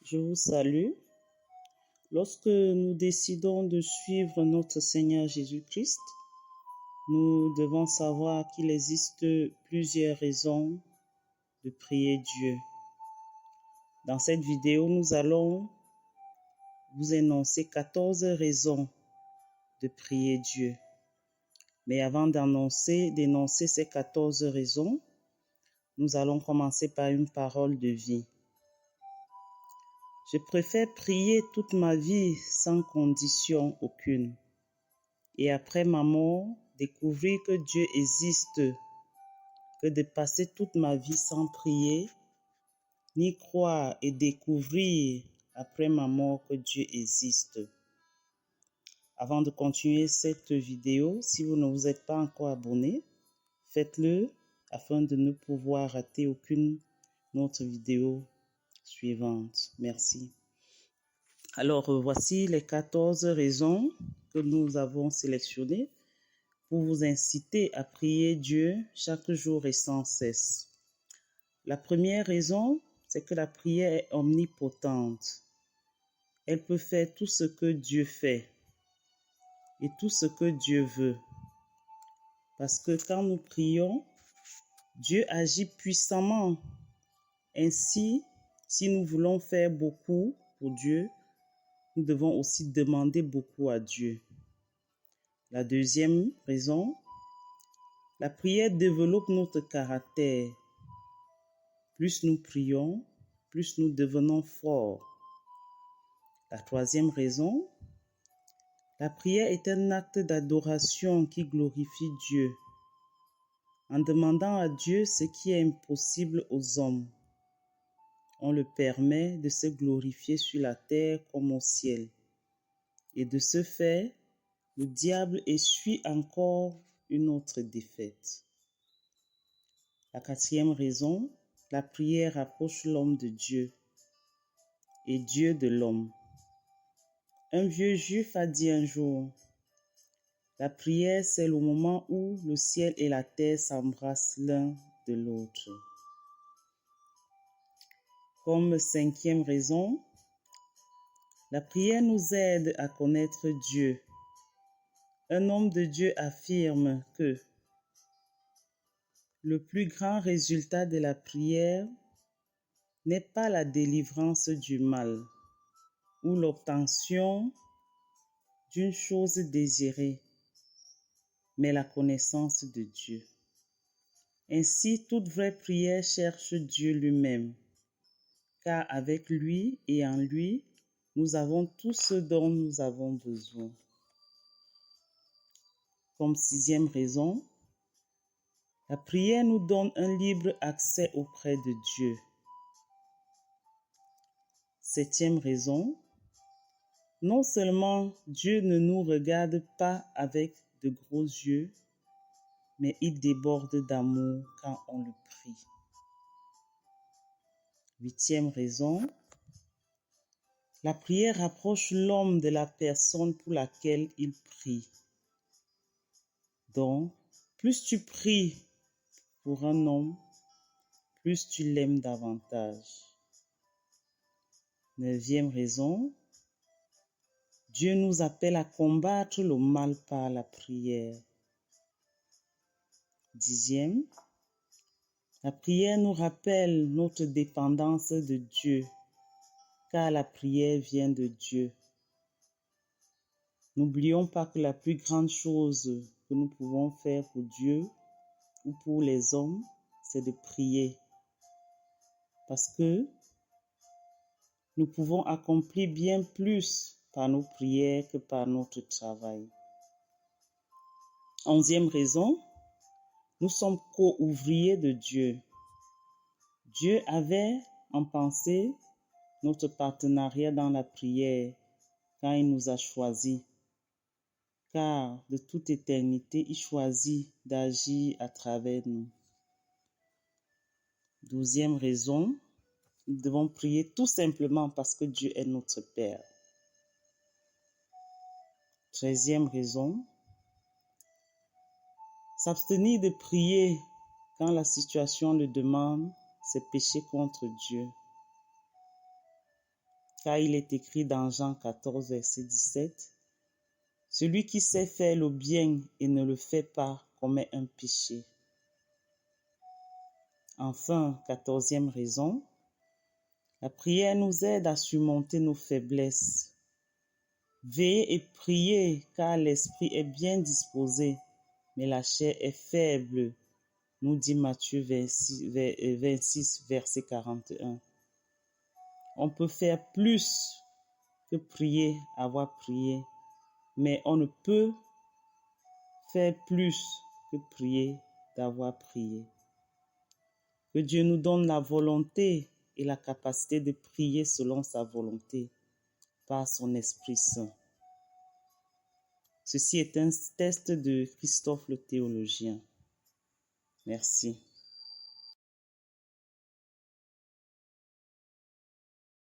Je vous salue. Lorsque nous décidons de suivre notre Seigneur Jésus-Christ, nous devons savoir qu'il existe plusieurs raisons de prier Dieu. Dans cette vidéo, nous allons vous énoncer 14 raisons de prier Dieu. Mais avant d'énoncer ces 14 raisons, nous allons commencer par une parole de vie. Je préfère prier toute ma vie sans condition aucune. Et après ma mort, découvrir que Dieu existe, que de passer toute ma vie sans prier, ni croire et découvrir après ma mort que Dieu existe. Avant de continuer cette vidéo, si vous ne vous êtes pas encore abonné, faites-le afin de ne pouvoir rater aucune autre vidéo suivante. Merci. Alors, voici les 14 raisons que nous avons sélectionnées pour vous inciter à prier Dieu chaque jour et sans cesse. La première raison, c'est que la prière est omnipotente. Elle peut faire tout ce que Dieu fait et tout ce que Dieu veut. Parce que quand nous prions, Dieu agit puissamment. Ainsi, si nous voulons faire beaucoup pour Dieu, nous devons aussi demander beaucoup à Dieu. La deuxième raison, la prière développe notre caractère. Plus nous prions, plus nous devenons forts. La troisième raison, la prière est un acte d'adoration qui glorifie Dieu. En demandant à Dieu ce qui est impossible aux hommes, on le permet de se glorifier sur la terre comme au ciel. Et de ce fait, le diable essuie encore une autre défaite. La quatrième raison, la prière rapproche l'homme de Dieu et Dieu de l'homme. Un vieux juif a dit un jour, la prière c'est le moment où le ciel et la terre s'embrassent l'un de l'autre. Comme cinquième raison, la prière nous aide à connaître Dieu. Un homme de Dieu affirme que le plus grand résultat de la prière n'est pas la délivrance du mal ou l'obtention d'une chose désirée, mais la connaissance de Dieu. Ainsi, toute vraie prière cherche Dieu lui-même, car avec lui et en lui, nous avons tout ce dont nous avons besoin. Comme sixième raison, la prière nous donne un libre accès auprès de Dieu. Septième raison, non seulement Dieu ne nous regarde pas avec de gros yeux, mais il déborde d'amour quand on le prie. Huitième raison, la prière rapproche l'homme de la personne pour laquelle il prie. Donc, plus tu pries pour un homme, plus tu l'aimes davantage. Neuvième raison, Dieu nous appelle à combattre le mal par la prière. Dixième, la prière nous rappelle notre dépendance de Dieu, car la prière vient de Dieu. N'oublions pas que la plus grande chose que nous pouvons faire pour Dieu ou pour les hommes, c'est de prier. Parce que nous pouvons accomplir bien plus par nos prières que par notre travail. Onzième raison, nous sommes co-ouvriers de Dieu. Dieu avait en pensée notre partenariat dans la prière quand il nous a choisis. Car de toute éternité, il choisit d'agir à travers nous. Douzième raison, nous devons prier tout simplement parce que Dieu est notre Père. 13e raison, s'abstenir de prier quand la situation le demande, c'est pécher contre Dieu. car il est écrit dans Jean 14, verset 17, « Celui qui sait faire le bien et ne le fait pas commet un péché. » Enfin, 14e raison, la prière nous aide à surmonter nos faiblesses. Veillez et priez, car l'esprit est bien disposé, mais la chair est faible, nous dit Matthieu 26, verset 41. On peut faire plus que prier, avoir prié, mais on ne peut faire plus que prier, d'avoir prié. Que Dieu nous donne la volonté et la capacité de prier selon sa volonté par son Esprit Saint. Ceci est un test de Christophe le théologien. Merci.